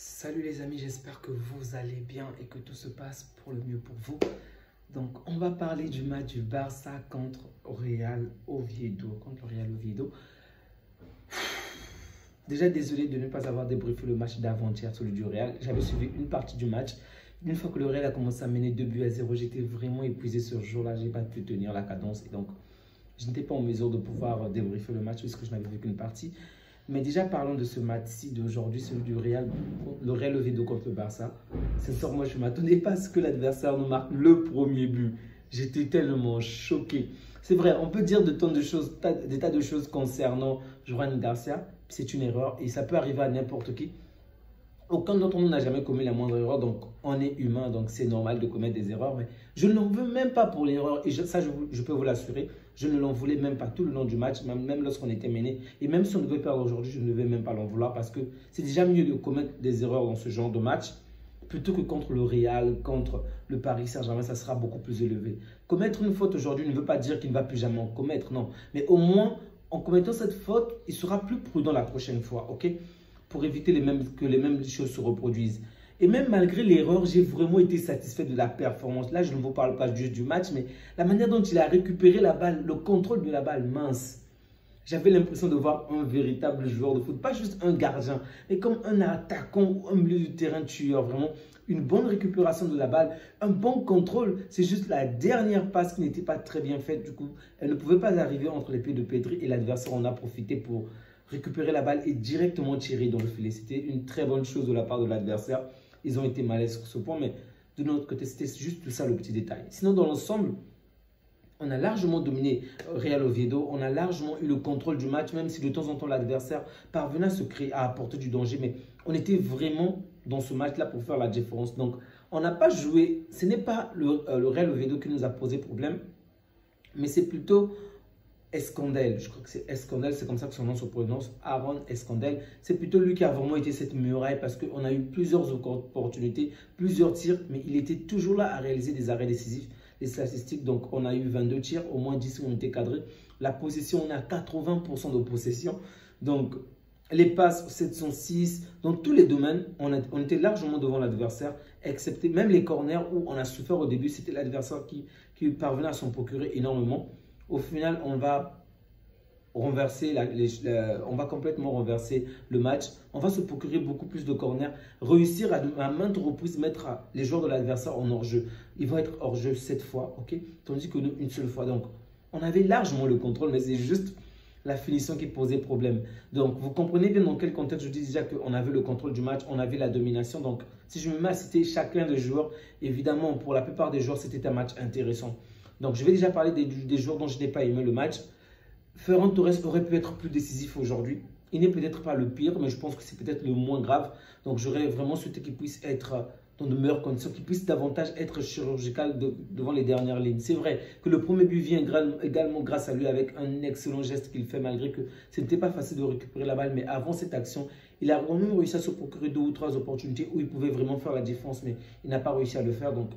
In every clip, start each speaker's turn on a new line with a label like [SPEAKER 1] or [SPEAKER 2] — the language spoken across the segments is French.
[SPEAKER 1] Salut les amis, j'espère que vous allez bien et que tout se passe pour le mieux pour vous. Donc, on va parler du match du Barça contre Real Oviedo. Déjà, désolé de ne pas avoir débriefé le match d'avant-hier, celui du Real. J'avais suivi une partie du match. Une fois que le Real a commencé à mener 2-0, j'étais vraiment épuisé ce jour-là. Je n'ai pas pu tenir la cadence et donc, je n'étais pas en mesure de pouvoir débriefer le match puisque je n'avais vu qu'une partie. Mais déjà, parlons de ce match-ci d'aujourd'hui, celui du Real, le Real Oviedo contre le Barça. Sincèrement, moi, je ne m'attendais pas à ce que l'adversaire nous marque le premier but. J'étais tellement choqué. C'est vrai, on peut dire des tas de choses concernant Joan Garcia. C'est une erreur et ça peut arriver à n'importe qui. Aucun d'entre nous n'a jamais commis la moindre erreur, donc on est humain, donc c'est normal de commettre des erreurs. Mais je n'en veux même pas pour l'erreur, et ça je peux vous l'assurer, je ne l'en voulais même pas tout le long du match, même lorsqu'on était mené. Et même si on devait perdre aujourd'hui, je ne devais même pas l'en vouloir parce que c'est déjà mieux de commettre des erreurs dans ce genre de match plutôt que contre le Real, contre le Paris Saint-Germain, ça sera beaucoup plus élevé. Commettre une faute aujourd'hui ne veut pas dire qu'il ne va plus jamais en commettre, non. Mais au moins, en commettant cette faute, il sera plus prudent la prochaine fois, ok? Pour éviter que les mêmes choses se reproduisent. Et même malgré l'erreur, j'ai vraiment été satisfait de la performance. Là, je ne vous parle pas juste du match, mais la manière dont il a récupéré la balle, le contrôle de la balle, mince. J'avais l'impression de voir un véritable joueur de foot, pas juste un gardien, mais comme un attaquant ou un milieu du terrain tueur. Vraiment, une bonne récupération de la balle, un bon contrôle. C'est juste la dernière passe qui n'était pas très bien faite. Du coup, elle ne pouvait pas arriver entre les pieds de Pedri et l'adversaire en a profité pour récupérer la balle et directement tirer dans le filet. C'était une très bonne chose de la part de l'adversaire. Ils ont été malais sur ce point, mais de notre côté, c'était juste tout ça le petit détail. Sinon, dans l'ensemble, on a largement dominé Real Oviedo. On a largement eu le contrôle du match, même si de temps en temps l'adversaire parvenait à se créer, à apporter du danger. Mais on était vraiment dans ce match-là pour faire la différence. Donc, on n'a pas joué. Ce n'est pas le Real Oviedo qui nous a posé problème, mais c'est plutôt Escondel, je crois que c'est Escondel, c'est comme ça que son nom se prononce, Aaron Escondel. C'est plutôt lui qui a vraiment été cette muraille parce qu'on a eu plusieurs opportunités, plusieurs tirs, mais il était toujours là à réaliser des arrêts décisifs. Les statistiques, donc on a eu 22 tirs, au moins 10 ont été cadrés. La possession, on a 80% de possession. Donc les passes, 706. Dans tous les domaines, on était largement devant l'adversaire, excepté même les corners où on a souffert au début. C'était l'adversaire qui parvenait à s'en procurer énormément. Au final, on va complètement renverser le match. On va se procurer beaucoup plus de corners, réussir à maintes reprises mettre les joueurs de l'adversaire en hors-jeu. Ils vont être hors-jeu 7 fois, ok? Tandis que nous, une seule fois. Donc, on avait largement le contrôle, mais c'est juste la finition qui posait problème. Donc, vous comprenez bien dans quel contexte je dis déjà qu'on avait le contrôle du match, on avait la domination. Donc, si je me mets à citer chacun des joueurs, évidemment, pour la plupart des joueurs, c'était un match intéressant. Donc, je vais déjà parler des joueurs dont je n'ai pas aimé le match. Ferran Torres aurait pu être plus décisif aujourd'hui. Il n'est peut-être pas le pire, mais je pense que c'est peut-être le moins grave. Donc, j'aurais vraiment souhaité qu'il puisse être dans de meilleures conditions, qu'il puisse davantage être chirurgical devant les dernières lignes. C'est vrai que le premier but vient également grâce à lui avec un excellent geste qu'il fait, malgré que ce n'était pas facile de récupérer la balle. Mais avant cette action, il a vraiment réussi à se procurer 2 ou 3 opportunités où il pouvait vraiment faire la différence, mais il n'a pas réussi à le faire. Donc,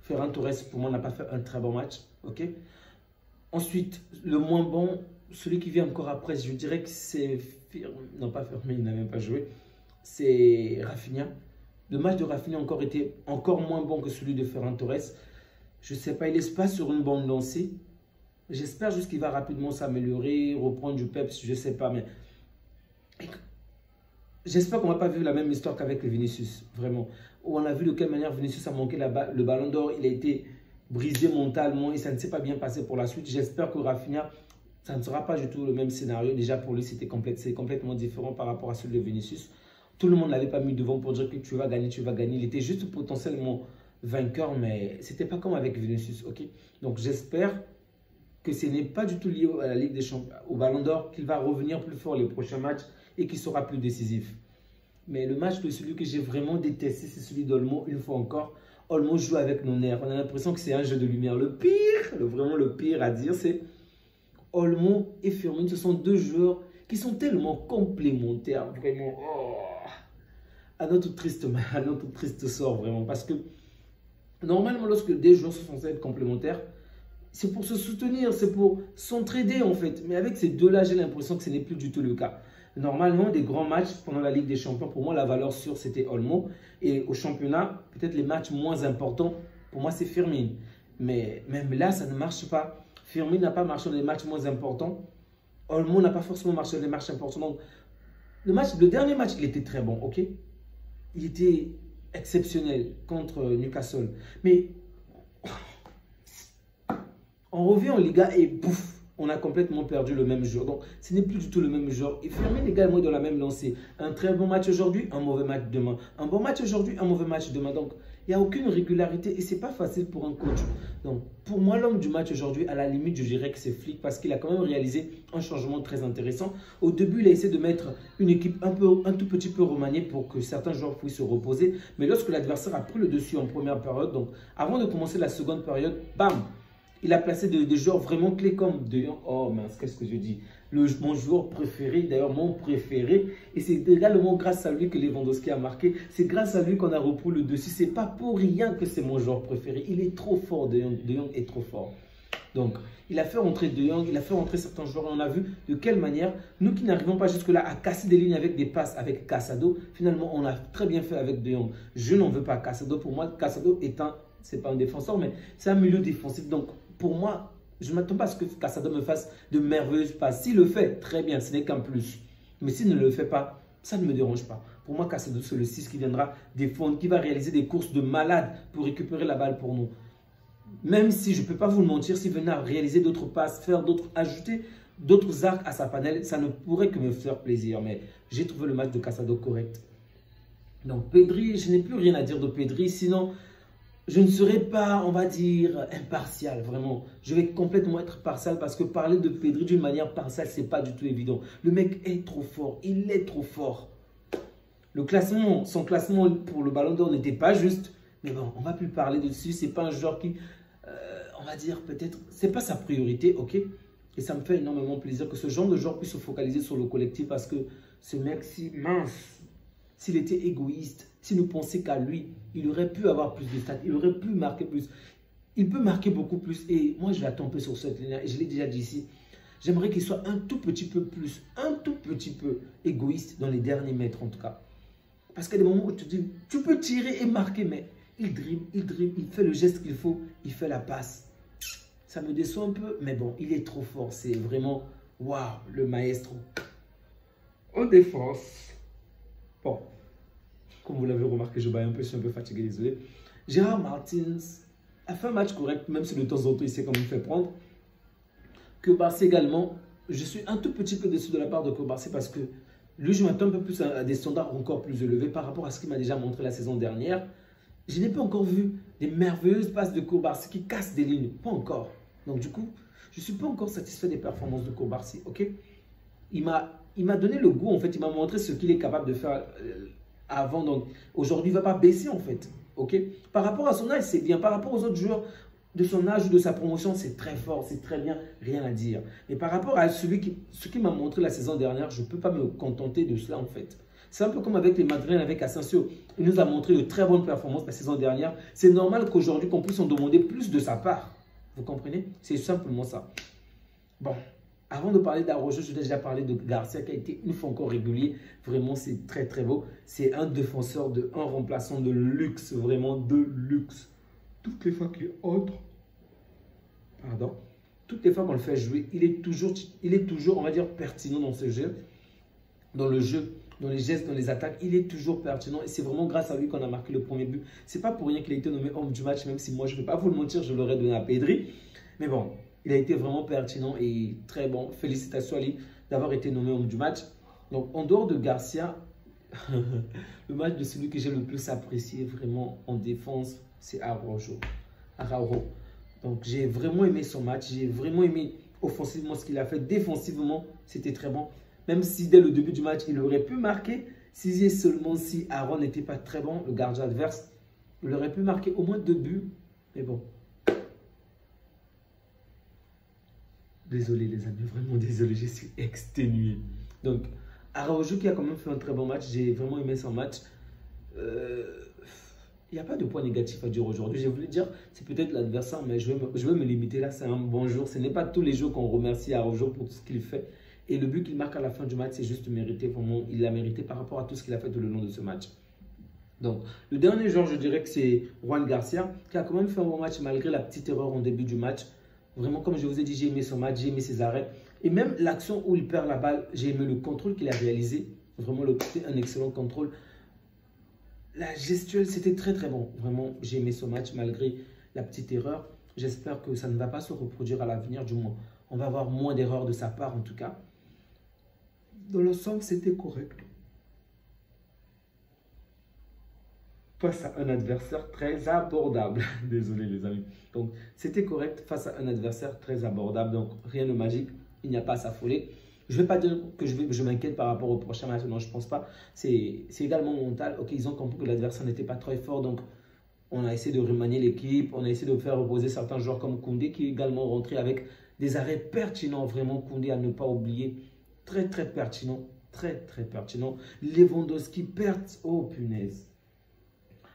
[SPEAKER 1] Ferran Torres, pour moi, n'a pas fait un très bon match. Okay. Ensuite, le moins bon, celui qui vient encore après, je dirais que c'est... Non, pas Fermin, il n'a même pas joué. C'est Rafinha. Le match de Rafinha a encore été encore moins bon que celui de Ferran Torres. Je ne sais pas, il n'est pas sur une bande lancée. J'espère juste qu'il va rapidement s'améliorer, reprendre du peps, je ne sais pas. Mais j'espère qu'on ne va pas vivre la même histoire qu'avec Vinicius, vraiment. Où on a vu de quelle manière Vinicius a manqué le ballon d'or. Il a été brisé mentalement et ça ne s'est pas bien passé pour la suite. J'espère que Rafinha, ça ne sera pas du tout le même scénario. Déjà pour lui, c'est complètement différent par rapport à celui de Vinicius. Tout le monde ne l'avait pas mis devant pour dire que tu vas gagner, tu vas gagner. Il était juste potentiellement vainqueur, mais ce n'était pas comme avec Vinicius. Okay. Donc j'espère que ce n'est pas du tout lié à la Ligue des Champions, au ballon d'or, qu'il va revenir plus fort les prochains matchs et qu'il sera plus décisif. Mais le match de celui que j'ai vraiment détesté, c'est celui d'Olmo, une fois encore. Olmo joue avec nos nerfs. On a l'impression que c'est un jeu de lumière. Le pire, vraiment le pire à dire, c'est Olmo et Firmino. Ce sont 2 joueurs qui sont tellement complémentaires. Vraiment, à notre triste sort, vraiment. Parce que normalement, lorsque des joueurs sont censés être complémentaires, c'est pour se soutenir, c'est pour s'entraider en fait. Mais avec ces 2-là, j'ai l'impression que ce n'est plus du tout le cas. Normalement, des grands matchs pendant la Ligue des Champions, pour moi, la valeur sûre, c'était Olmo. Et au championnat, peut-être les matchs moins importants, pour moi, c'est Firmine. Mais même là, ça ne marche pas. Firmine n'a pas marché dans les matchs moins importants. Olmo n'a pas forcément marché dans les matchs importants. Donc, le dernier match, il était très bon, ok? Il était exceptionnel contre Newcastle. Mais on revient en Liga et pouf, on a complètement perdu le même joueur. Donc, ce n'est plus du tout le même joueur. Et Firmine également dans la même lancée. Un très bon match aujourd'hui, un mauvais match demain. Un bon match aujourd'hui, un mauvais match demain. Donc, il n'y a aucune régularité et ce n'est pas facile pour un coach. Donc, pour moi, l'homme du match aujourd'hui, à la limite, je dirais que c'est Flick parce qu'il a quand même réalisé un changement très intéressant. Au début, il a essayé de mettre une équipe un tout petit peu remaniée pour que certains joueurs puissent se reposer. Mais lorsque l'adversaire a pris le dessus en première période, donc avant de commencer la seconde période, bam! Il a placé des joueurs vraiment clés comme De Jong. Oh mince, qu'est-ce que je dis? Mon joueur préféré, d'ailleurs mon préféré. Et c'est également grâce à lui que Lewandowski a marqué. C'est grâce à lui qu'on a repris le dessus. C'est pas pour rien que c'est mon joueur préféré. Il est trop fort, De Jong. De Jong est trop fort. Donc, il a fait rentrer De Jong, il a fait rentrer certains joueurs. On a vu de quelle manière, nous qui n'arrivons pas jusque-là à casser des lignes avec des passes avec Casado, finalement, on a très bien fait avec De Jong. Je n'en veux pas Casado. Pour moi, Casado est c'est pas un défenseur, mais c'est un milieu défensif. Donc, pour moi, je ne m'attends pas à ce que Casado me fasse de merveilleuses passes. S'il le fait, très bien, ce n'est qu'un plus. Mais s'il ne le fait pas, ça ne me dérange pas. Pour moi, Casado, c'est le 6 qui viendra défendre, qui va réaliser des courses de malade pour récupérer la balle pour nous. Même si, je ne peux pas vous le mentir, s'il venait à réaliser d'autres passes, ajouter d'autres arcs à sa panelle, ça ne pourrait que me faire plaisir. Mais j'ai trouvé le match de Casado correct. Donc, Pedri, je n'ai plus rien à dire de Pedri, sinon... Je ne serai pas, on va dire, impartial, vraiment. Je vais complètement être partial parce que parler de Pedri d'une manière partiale, ce n'est pas du tout évident. Le mec est trop fort, il est trop fort. Son classement pour le Ballon d'Or n'était pas juste. Mais bon, on ne va plus parler dessus. Ce n'est pas un joueur qui, on va dire, peut-être, ce n'est pas sa priorité, ok? Et ça me fait énormément plaisir que ce genre de joueur puisse se focaliser sur le collectif parce que ce mec si mince, s'il était égoïste, s'il ne pensait qu'à lui, il aurait pu avoir plus de stats, il aurait pu marquer plus. Il peut marquer beaucoup plus. Et moi, je l'attends un peu sur cette ligne. Et je l'ai déjà dit ici. J'aimerais qu'il soit un tout petit peu plus, un tout petit peu égoïste dans les derniers mètres en tout cas. Parce qu'il y a des moments où tu te dis, tu peux tirer et marquer, mais il dribble, il fait le geste qu'il faut, il fait la passe. Ça me déçoit un peu, mais bon, il est trop fort. C'est vraiment, waouh, le maestro. En défense. Bon. Comme vous l'avez remarqué, je baille un peu, je suis un peu fatigué, désolé. Gérard Martins a fait un match correct, même si de temps en temps, il sait comment il fait prendre. Kobarsi également, je suis un tout petit peu déçu de la part de Kobarsi parce que lui, je m'attends un peu plus à des standards encore plus élevés par rapport à ce qu'il m'a déjà montré la saison dernière. Je n'ai pas encore vu des merveilleuses passes de Kobarsi qui cassent des lignes. Pas encore. Donc du coup, je ne suis pas encore satisfait des performances de Kobarsi, ok? Il m'a donné le goût, en fait. Il m'a montré ce qu'il est capable de faire avant. Donc aujourd'hui, il ne va pas baisser, en fait. Ok? Par rapport à son âge, c'est bien. Par rapport aux autres joueurs de son âge ou de sa promotion, c'est très fort, c'est très bien, rien à dire. Mais par rapport à ce qui m'a montré la saison dernière, je ne peux pas me contenter de cela, en fait. C'est un peu comme avec les Madrilènes, avec Asensio. Il nous a montré de très bonnes performances la saison dernière. C'est normal qu'aujourd'hui, qu'on puisse en demander plus de sa part. Vous comprenez? C'est simplement ça. Bon. Avant de parler d'Araujo, je vais déjà parler de Garcia qui a été une fois encore régulier. Vraiment, c'est très très beau. C'est un défenseur, un remplaçant de luxe, vraiment de luxe. Toutes les fois qu'il entre, toutes les fois qu'on le fait jouer, il est toujours, on va dire, pertinent dans ce jeu, dans le jeu, dans les gestes, dans les attaques. Il est toujours pertinent et c'est vraiment grâce à lui qu'on a marqué le premier but. C'est pas pour rien qu'il a été nommé homme du match, même si moi, je ne vais pas vous le mentir, je l'aurais donné à Pedri. Mais bon. Il a été vraiment pertinent et très bon. Félicitations à lui d'avoir été nommé homme du match. Donc, en dehors de Garcia, le match de celui que j'ai le plus apprécié vraiment en défense, c'est Araujo. Donc, j'ai vraiment aimé son match. J'ai vraiment aimé offensivement ce qu'il a fait. Défensivement, c'était très bon. Même si dès le début du match, il aurait pu marquer. Seulement si Aaron n'était pas très bon, le gardien adverse, il aurait pu marquer au moins 2 buts. Mais bon. Désolé les amis, vraiment désolé, je suis exténué. Donc, Araujo qui a quand même fait un très bon match, j'ai vraiment aimé son match. Il n'y a pas de point négatif à dire aujourd'hui. Je voulais dire, c'est peut-être l'adversaire, mais je vais me limiter là, c'est un bon jour. Ce n'est pas tous les jours qu'on remercie Araujo pour tout ce qu'il fait. Et le but qu'il marque à la fin du match, c'est juste mérité. Vraiment, il l'a mérité par rapport à tout ce qu'il a fait tout le long de ce match. Donc, le dernier joueur, je dirais que c'est Juan Garcia, qui a quand même fait un bon match malgré la petite erreur en début du match. Vraiment, comme je vous ai dit, j'ai aimé son match, j'ai aimé ses arrêts. Et même l'action où il perd la balle, j'ai aimé le contrôle qu'il a réalisé. Vraiment, c'était un excellent contrôle. La gestuelle, c'était très très bon. Vraiment, j'ai aimé ce match malgré la petite erreur. J'espère que ça ne va pas se reproduire à l'avenir, du moins. On va avoir moins d'erreurs de sa part, en tout cas. Dans l'ensemble, c'était correct. Face à un adversaire très abordable. Désolé les amis. Donc, c'était correct face à un adversaire très abordable. Donc, rien de magique. Il n'y a pas à s'affoler. Je ne vais pas dire que je m'inquiète par rapport au prochain match. Non, je ne pense pas. C'est également mental. Ok, ils ont compris que l'adversaire n'était pas très fort. Donc, on a essayé de remanier l'équipe. On a essayé de faire reposer certains joueurs comme Koundé qui est également rentré avec des arrêts pertinents. Vraiment, Koundé à ne pas oublier. Très, très pertinent. Très, très pertinent. Lewandowski perd. Oh, punaise.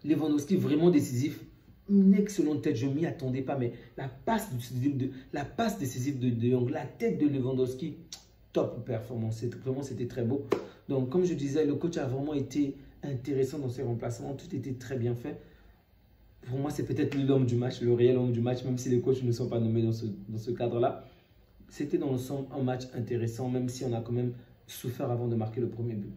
[SPEAKER 1] Lewandowski vraiment décisif, une excellente tête, je ne m'y attendais pas, mais la passe décisive de De Jong, la tête de Lewandowski, top performance, vraiment c'était très beau. Donc comme je disais, le coach a vraiment été intéressant dans ses remplacements, tout était très bien fait. Pour moi, c'est peut-être l'homme du match, le réel homme du match, même si les coachs ne sont pas nommés dans ce cadre-là. C'était dans l'ensemble un match intéressant, même si on a quand même souffert avant de marquer le premier but.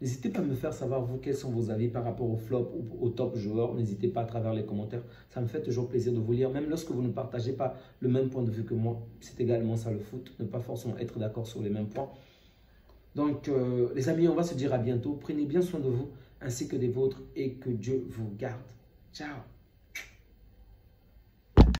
[SPEAKER 1] N'hésitez pas à me faire savoir, vous, quels sont vos avis par rapport au flop ou au top joueur. N'hésitez pas à travers les commentaires. Ça me fait toujours plaisir de vous lire. Même lorsque vous ne partagez pas le même point de vue que moi, c'est également ça le foot. Ne pas forcément être d'accord sur les mêmes points. Donc, les amis, on va se dire à bientôt. Prenez bien soin de vous ainsi que des vôtres et que Dieu vous garde. Ciao!